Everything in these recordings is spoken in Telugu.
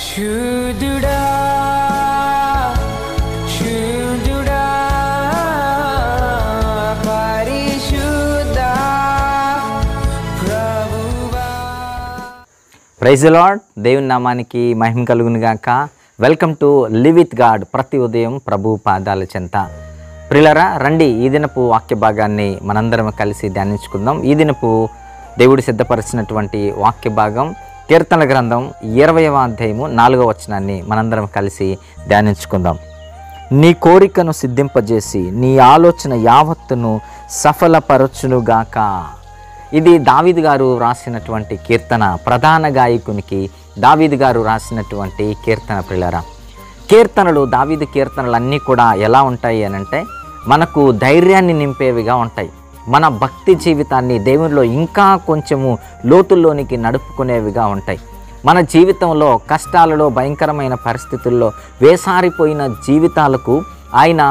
శుద్ధుడా శుద్ధుడా పరిశుద్ధ ప్రభువా. Praise the Lord. దేవుని నామానికి మహిమ కలుగును గాక. Welcome to live with God. ప్రతి ఉదయం ప్రభు పాదాల చెంత. ప్రియులారా, రండి ఈ దినపు వాక్య భాగాన్ని మనందరం కలిసి ధ్యానించుకుందాం. ఈ దినపు దేవుడు సిద్ధపరిచినటువంటి వాక్య భాగం కీర్తనల గ్రంథం 20వ అధ్యాయము 4వ వచనాన్ని మనందరం కలిసి ధ్యానించుకుందాం. నీ కోరికను సిద్ధింపజేసి నీ ఆలోచన యావత్తును సఫలపరచునుగాక. ఇది దావీదు గారు రాసినటువంటి కీర్తన. ప్రధాన గాయకునికి దావీదు గారు రాసినటువంటి కీర్తన. ప్రియులారా, కీర్తనలు, దావీదు కీర్తనలు అన్నీ కూడా ఎలా ఉంటాయి అనంటే మనకు ధైర్యాన్ని నింపేవిగా ఉంటాయి. మన భక్తి జీవితాన్ని దేవునిలో ఇంకా కొంచెము లోతుల్లోనికి నడుపుకునేవిగా ఉంటాయి. మన జీవితంలో కష్టాలలో, భయంకరమైన పరిస్థితుల్లో వేసారిపోయిన జీవితాలకు ఆయన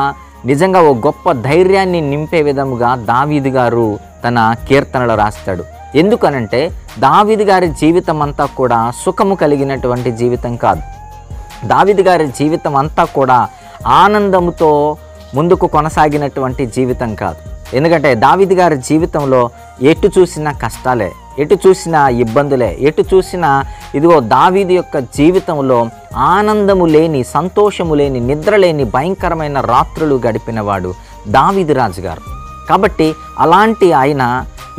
నిజంగా ఓ గొప్ప ధైర్యాన్ని నింపే విధముగా దావీదు గారు తన కీర్తనలు రాస్తాడు. ఎందుకనంటే దావీదు గారి జీవితం అంతా కూడా సుఖము కలిగినటువంటి జీవితం కాదు. దావీదు గారి జీవితం అంతా కూడా ఆనందముతో ముందుకు కొనసాగినటువంటి జీవితం కాదు. ఎందుకంటే దావీదు గారి జీవితంలో ఎటు చూసినా కష్టాలే, ఎటు చూసినా ఇబ్బందులే, ఎటు చూసినా ఇదిగో దావీదు యొక్క జీవితంలో ఆనందము లేని, సంతోషము లేని, నిద్ర లేని భయంకరమైన రాత్రులు గడిపినవాడు దావీదు రాజు గారు. కాబట్టి అలాంటి ఆయన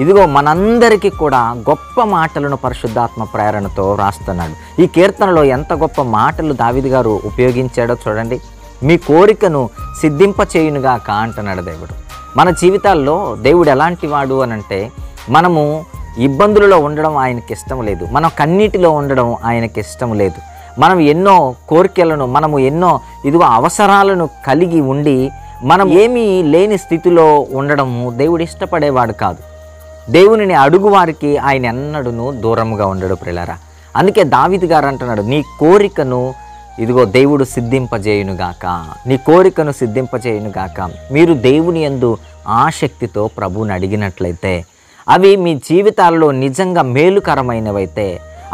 ఇదిగో మనందరికీ కూడా గొప్ప మాటలను పరిశుద్ధాత్మ ప్రేరణతో రాస్తున్నాడు. ఈ కీర్తనలో ఎంత గొప్ప మాటలు దావీదు గారు ఉపయోగించాడో చూడండి. మీ కోరికను సిద్ధింపచేయునుగాక అంటున్నాడు దేవుడు. మన జీవితాల్లో దేవుడు ఎలాంటి వాడు అనంటే మనము ఇబ్బందులలో ఉండడం ఆయనకి ఇష్టం లేదు. మనం కన్నీటిలో ఉండడం ఆయనకి ఇష్టం లేదు. మనం ఎన్నో కోరికలను, మనము ఎన్నో ఇదిగో అవసరాలను కలిగి ఉండి మనం ఏమీ లేని స్థితిలో ఉండడము దేవుడు ఇష్టపడేవాడు కాదు. దేవునిని అడుగు వారికి ఆయన ఎన్నడూను దూరముగా ఉండడు. ప్రియులారా, అందుకే దావీదు గారు అంటున్నాడు, నీ కోరికను ఇదిగో దేవుడు సిద్ధింపజేయునుగాక, నీ కోరికను సిద్ధింపజేయునుగాక. మీరు దేవుని యందు ఆసక్తితో ప్రభువుని అడిగినట్లయితే, అవి మీ జీవితాల్లో నిజంగా మేలుకరమైనవైతే,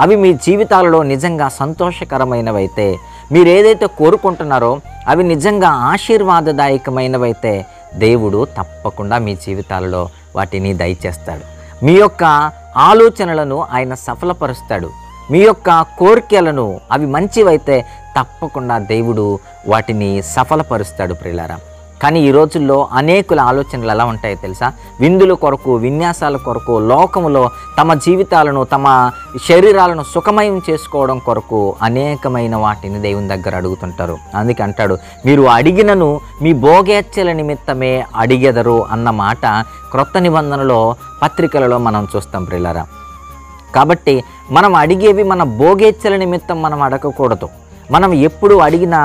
అవి మీ జీవితాలలో నిజంగా సంతోషకరమైనవైతే, మీరు ఏదైతే కోరుకుంటున్నారో అవి నిజంగా ఆశీర్వాదదాయకమైనవైతే దేవుడు తప్పకుండా మీ జీవితాలలో వాటిని దయచేస్తాడు. మీ యొక్క ఆలోచనలను ఆయన సఫలపరుస్తాడు. మీ యొక్క కోరికలను అవి మంచివైతే తప్పకుండా దేవుడు వాటిని సఫలపరుస్తాడు. ప్రియులారా, కానీ ఈ రోజుల్లో అనేకుల ఆలోచనలు ఎలా ఉంటాయో తెలుసా? విందుల కొరకు, విన్యాసాల కొరకు, లోకములో తమ జీవితాలను, తమ శరీరాలను సుఖమయం చేసుకోవడం కొరకు అనేకమైన వాటిని దేవుని దగ్గర అడుగుతుంటారు. అందుకే అంటాడు, మీరు అడిగినను మీ భోగేచ్ఛల నిమిత్తమే అడిగెదరు అన్న మాట క్రొత్త నిబంధనలో పత్రికలలో మనం చూస్తాం. ప్రియులారా, కాబట్టి మనం అడిగేవి మన భోగేచ్ఛల నిమిత్తం మనం అడగకూడదు. మనం ఎప్పుడు అడిగినా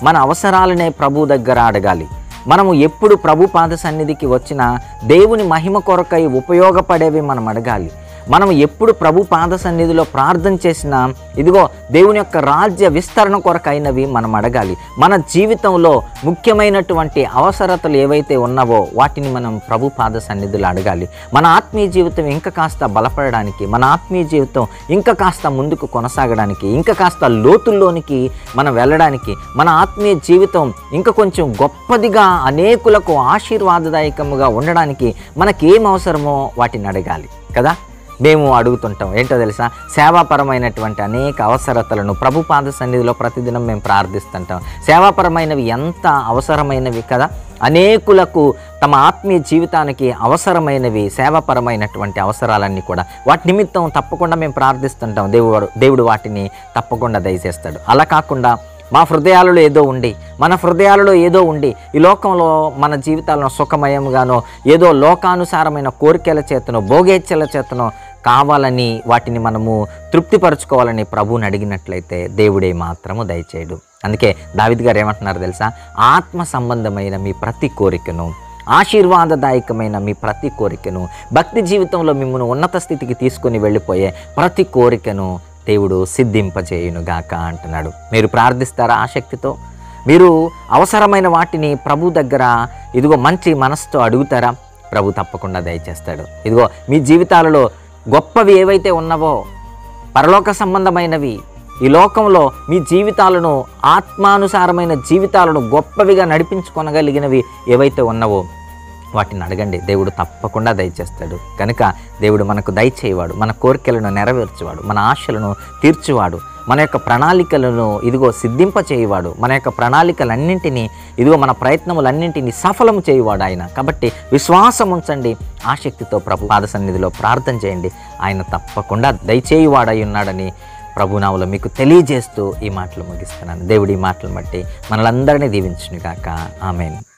మన అవసరాలనే ప్రభు దగ్గర అడగాలి. మనము ఎప్పుడు ప్రభు పాద సన్నిధికి వచ్చినా దేవుని మహిమ కొరకై ఉపయోగపడేవి మనం అడగాలి. మనం ఎప్పుడు ప్రభు పాద సన్నిధిలో ప్రార్థన చేసినా ఇదిగో దేవుని యొక్క రాజ్య విస్తరణ కొరకైనవి మనం అడగాలి. మన జీవితంలో ముఖ్యమైనటువంటి అవసరతలు ఏవైతే ఉన్నావో వాటిని మనం ప్రభు పాద సన్నిధిలో అడగాలి. మన ఆత్మీయ జీవితం ఇంకా కాస్త బలపడడానికి, మన ఆత్మీయ జీవితం ఇంకా కాస్త ముందుకు కొనసాగడానికి, ఇంకా కాస్త లోతుల్లోనికి మనం వెళ్ళడానికి, మన ఆత్మీయ జీవితం ఇంకా కొంచెం గొప్పదిగా అనేకులకు ఆశీర్వాదదాయకముగా ఉండడానికి మనకేం అవసరమో వాటిని అడగాలి కదా. మేము అడుగుతుంటాం, ఏంటో తెలుసా? సేవాపరమైనటువంటి అనేక అవసరతలను ప్రభు పాద సన్నిధిలో ప్రతిదినం మేము ప్రార్థిస్తుంటాం. సేవాపరమైనవి ఎంత అవసరమైనవి కదా. అనేకులకు తమ ఆత్మీయ జీవితానికి అవసరమైనవి సేవాపరమైనటువంటి అవసరాలన్నీ కూడా వాటి నిమిత్తం తప్పకుండా మేము ప్రార్థిస్తుంటాం. దేవుడు వాటిని తప్పకుండా దయచేస్తాడు. అలా కాకుండా మన హృదయాలలో ఏదో ఉండి ఈ లోకంలో మన జీవితాలను సుఖమయంగానో ఏదో లోకానుసారమైన కోరికల చేతనో భోగేచ్ఛల చేతనో కావాలని వాటిని మనము తృప్తిపరచుకోవాలని ప్రభువుని అడిగినట్లయితే దేవుడే మాత్రము దయచేయడు. అందుకే దావీదు గారు ఏమంటున్నారు తెలుసా? ఆత్మ సంబంధమైన మీ ప్రతి కోరికను, ఆశీర్వాదదాయకమైన మీ ప్రతి కోరికను, భక్తి జీవితంలో మిమ్మల్ని ఉన్నత స్థితికి తీసుకొని వెళ్ళిపోయే ప్రతి కోరికను దేవుడు సిద్ధింపజేయునుగాక అంటున్నాడు. మీరు ప్రార్థిస్తారా ఆసక్తితో? మీరు అవసరమైన వాటిని ప్రభు దగ్గర ఇదిగో మంచి మనసుతో అడుగుతారా? ప్రభు తప్పకుండా దయచేస్తాడు. ఇదిగో మీ జీవితాలలో గొప్పవి ఏవైతే ఉన్నావో, పరలోక సంబంధమైనవి, ఈ లోకంలో మీ జీవితాలను, ఆత్మానుసారమైన జీవితాలను గొప్పవిగా నడిపించుకొనగలిగినవి ఏవైతే ఉన్నావో వాటిని అడగండి. దేవుడు తప్పకుండా దయచేస్తాడు. కనుక దేవుడు మనకు దయచేయవాడు, మన కోరికలను నెరవేర్చేవాడు, మన ఆశలను తీర్చువాడు, మన యొక్క ప్రణాళికలను ఇదిగో సిద్ధింపచేయవాడు, మన యొక్క ప్రణాళికలన్నింటినీ ఇదిగో మన ప్రయత్నములన్నింటినీ సఫలం చేయవాడు ఆయన. కాబట్టి విశ్వాసం ఉంచండి, ఆసక్తితో ప్రభు పాద సన్నిధిలో ప్రార్థన చేయండి. ఆయన తప్పకుండా దయచేయువాడై ఉన్నాడని ప్రభునామములో మీకు తెలియజేస్తూ ఈ మాటలు ముగిస్తున్నాను. దేవుడి మాటలు బట్టి మనలందరినీ దీవించును గాక. ఆమేన్.